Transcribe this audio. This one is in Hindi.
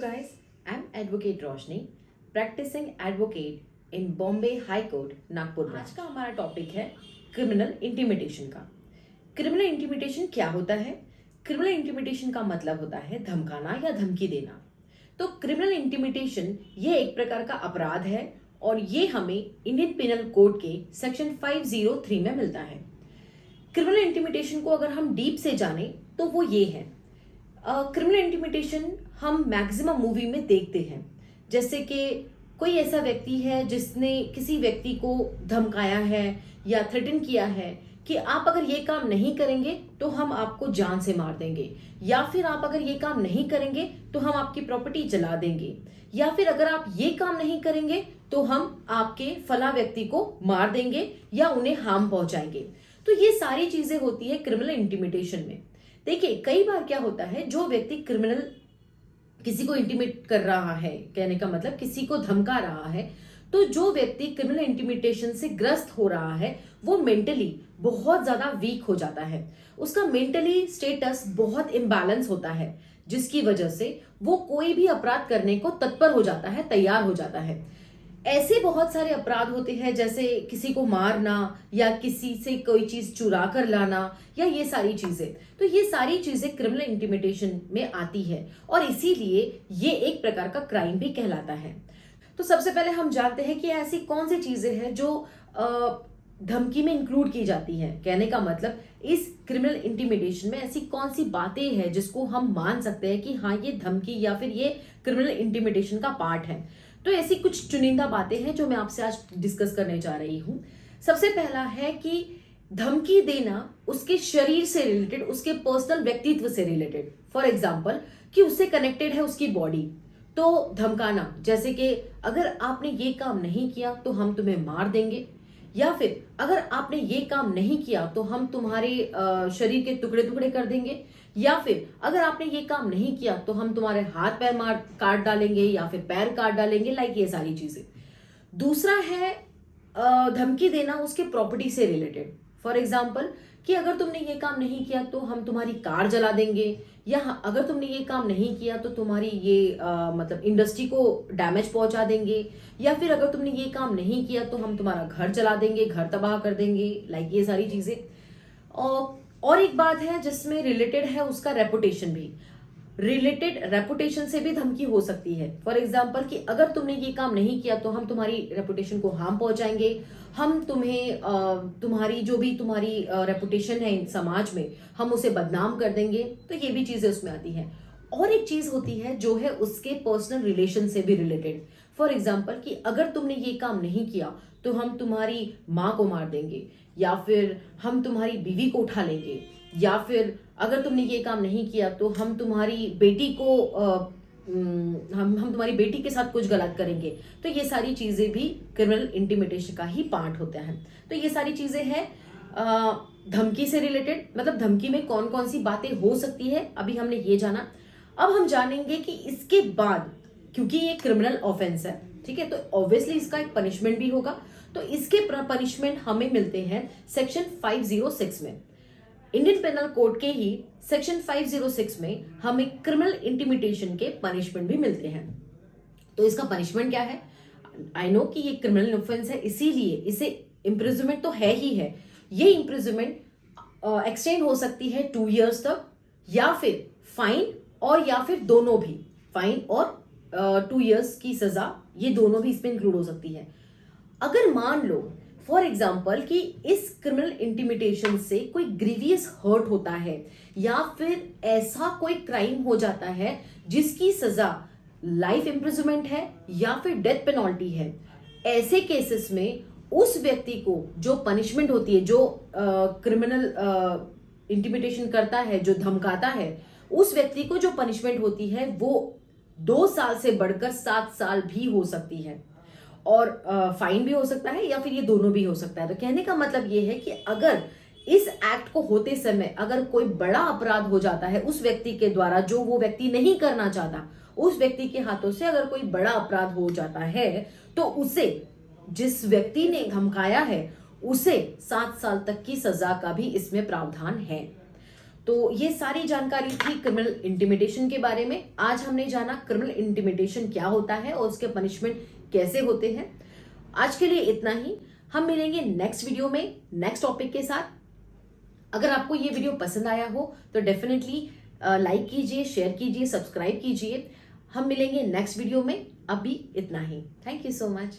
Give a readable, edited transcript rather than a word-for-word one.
Guys, I'm Advocate Roshni, practising advocate in Bombay high court Nagpur. आज का हमारा टॉपिक है क्रिमिनल इंटिमिडेशन का। क्रिमिनल इंटिमिडेशन क्या होता है? क्रिमिनल इंटिमिडेशन का मतलब होता है धमकाना या धमकी देना। तो क्रिमिनल इंटिमिडेशन ये एक प्रकार का अपराध है और ये हमें इंडियन पिनल कोड के सेक्शन 503 में मिलता है। क्रिमिनल इंटिमिडेशन को अगर हम डीप से जाने तो वो ये है, क्रिमिनल इंटिमिडेशन हम मैक्सिमम मूवी में देखते हैं। जैसे कि कोई ऐसा व्यक्ति है जिसने किसी व्यक्ति को धमकाया है या थ्रेटन किया है कि आप अगर ये काम नहीं करेंगे तो हम आपको जान से मार देंगे, या फिर आप अगर ये काम नहीं करेंगे तो हम आपकी प्रॉपर्टी जला देंगे, या फिर अगर आप ये काम नहीं करेंगे तो हम आपके फला व्यक्ति को मार देंगे या उन्हें हार्म पहुंचाएंगे। तो ये सारी चीजें होती है क्रिमिनल इंटिमिडेशन में। देखिए, कई बार क्या होता है, जो व्यक्ति क्रिमिनल किसी को इंटिमेट कर रहा है, कहने का मतलब किसी को धमका रहा है, तो जो व्यक्ति क्रिमिनल इंटिमिडेशन से ग्रस्त हो रहा है वो मेंटली बहुत ज्यादा वीक हो जाता है। उसका मेंटली स्टेटस बहुत इम्बैलेंस होता है, जिसकी वजह से वो कोई भी अपराध करने को तत्पर हो जाता है, तैयार हो जाता है। ऐसे बहुत सारे अपराध होते हैं, जैसे किसी को मारना या किसी से कोई चीज चुरा कर लाना या ये सारी चीजें। तो ये सारी चीजें क्रिमिनल इंटिमिडेशन में आती है और इसीलिए ये एक प्रकार का क्राइम भी कहलाता है। तो सबसे पहले हम जानते हैं कि ऐसी कौन सी चीजें हैं जो धमकी में इंक्लूड की जाती है। कहने का मतलब इस क्रिमिनल इंटिमिडेशन में ऐसी कौन सी बातें हैं जिसको हम मान सकते हैं कि हाँ, ये धमकी या फिर ये क्रिमिनल इंटिमिडेशन का पार्ट है। तो ऐसी कुछ चुनिंदा बातें हैं जो मैं आपसे आज डिस्कस करने जा रही हूं। सबसे पहला है कि धमकी देना उसके शरीर से रिलेटेड, उसके पर्सनल व्यक्तित्व से रिलेटेड। फॉर एग्जाम्पल कि उससे कनेक्टेड है उसकी बॉडी, तो धमकाना, जैसे कि अगर आपने ये काम नहीं किया तो हम तुम्हें मार देंगे, या फिर अगर आपने ये काम नहीं किया तो हम तुम्हारे शरीर के टुकड़े टुकड़े कर देंगे, या फिर अगर आपने ये काम नहीं किया तो हम तुम्हारे हाथ पैर मार काट डालेंगे या फिर पैर काट डालेंगे, लाइक ये सारी चीजें। दूसरा है धमकी देना उसके प्रॉपर्टी से रिलेटेड। फॉर एग्जाम्पल कि अगर तुमने ये काम नहीं किया तो हम तुम्हारी कार जला देंगे, या अगर तुमने ये काम नहीं किया तो तुम्हारी ये मतलब इंडस्ट्री को डैमेज पहुंचा देंगे, या फिर अगर तुमने ये काम नहीं किया तो हम तुम्हारा घर जला देंगे, घर तबाह कर देंगे, लाइक ये सारी चीजें। और एक बात है जिसमें रिलेटेड है उसका रेपुटेशन भी। रिलेटेड रेपुटेशन से भी धमकी हो सकती है। फॉर एग्जाम्पल कि अगर तुमने ये काम नहीं किया तो हम तुम्हारी रेपुटेशन को हार्म पहुंचाएंगे, हम तुम्हें तुम्हारी जो भी तुम्हारी रेपुटेशन है समाज में, हम उसे बदनाम कर देंगे। तो ये भी चीजें उसमें आती हैं। और एक चीज होती है जो है उसके पर्सनल रिलेशन से भी रिलेटेड। फॉर एग्जाम्पल कि अगर तुमने ये काम नहीं किया तो हम तुम्हारी माँ को मार देंगे, या फिर हम तुम्हारी बीवी को उठा लेंगे, या फिर अगर तुमने ये काम नहीं किया तो हम तुम्हारी बेटी को हम तुम्हारी बेटी के साथ कुछ गलत करेंगे। तो ये सारी चीजें भी क्रिमिनल इंटिमिडेशन का ही पार्ट होता है। तो ये सारी चीजें हैं धमकी से रिलेटेड, मतलब धमकी में कौन कौन सी बातें हो सकती है, अभी हमने ये जाना। अब हम जानेंगे कि इसके बाद, क्योंकि ये क्रिमिनल ऑफेंस है, ठीक है, तो ऑब्वियसली इसका एक पनिशमेंट भी होगा। तो इसके पनिशमेंट हमें मिलते हैं सेक्शन 506 में। इंडियन पेनल कोड के ही सेक्शन 506 में हमें क्रिमिनल इंटिमिडेशन के पनिशमेंट भी मिलते हैं। तो इसका पनिशमेंट क्या है? आई नो कि ये क्रिमिनल ऑफेंस है, इसीलिए इसे इम्प्रिजनमेंट तो है ही है। ये इम्प्रिजनमेंट एक्सटेंड हो सकती है 2 years तक, या फिर फाइन, और या फिर दोनों भी, फाइन और 2 years की सजा, ये दोनों भी इसमें इंक्लूड हो सकती है। अगर मान लो फॉर एग्जाम्पल कि इस क्रिमिनल इंटिमिडेशन से कोई ग्रीवियस हर्ट होता है, या फिर ऐसा कोई क्राइम हो जाता है जिसकी सजा लाइफ इम्प्रिजनमेंट है या फिर डेथ पेनल्टी है, ऐसे केसेस में उस व्यक्ति को जो पनिशमेंट होती है, जो क्रिमिनल इंटिमिडेशन करता है, जो धमकाता है, उस व्यक्ति को जो पनिशमेंट होती है वो 2 साल से बढ़कर 7 साल भी हो सकती है, और फाइन भी हो सकता है, या फिर ये दोनों भी हो सकता है। तो कहने का मतलब ये है कि अगर इस एक्ट को होते समय अगर कोई बड़ा अपराध हो जाता है उस व्यक्ति के द्वारा, जो वो व्यक्ति नहीं करना चाहता, उस व्यक्ति के हाथों से अगर कोई बड़ा अपराध हो जाता है तो उसे, जिस व्यक्ति ने धमकाया है, उसे 7 साल तक की सजा का भी इसमें प्रावधान है। तो ये सारी जानकारी थी क्रिमिनल इंटिमिडेशन के बारे में। आज हमने जाना क्रिमिनल इंटिमिडेशन क्या होता है और उसके पनिशमेंट कैसे होते हैं। आज के लिए इतना ही। हम मिलेंगे नेक्स्ट वीडियो में नेक्स्ट टॉपिक के साथ। अगर आपको ये वीडियो पसंद आया हो तो डेफिनेटली लाइक कीजिए, शेयर कीजिए, सब्सक्राइब कीजिए। हम मिलेंगे नेक्स्ट वीडियो में। अभी इतना ही। Thank you so much.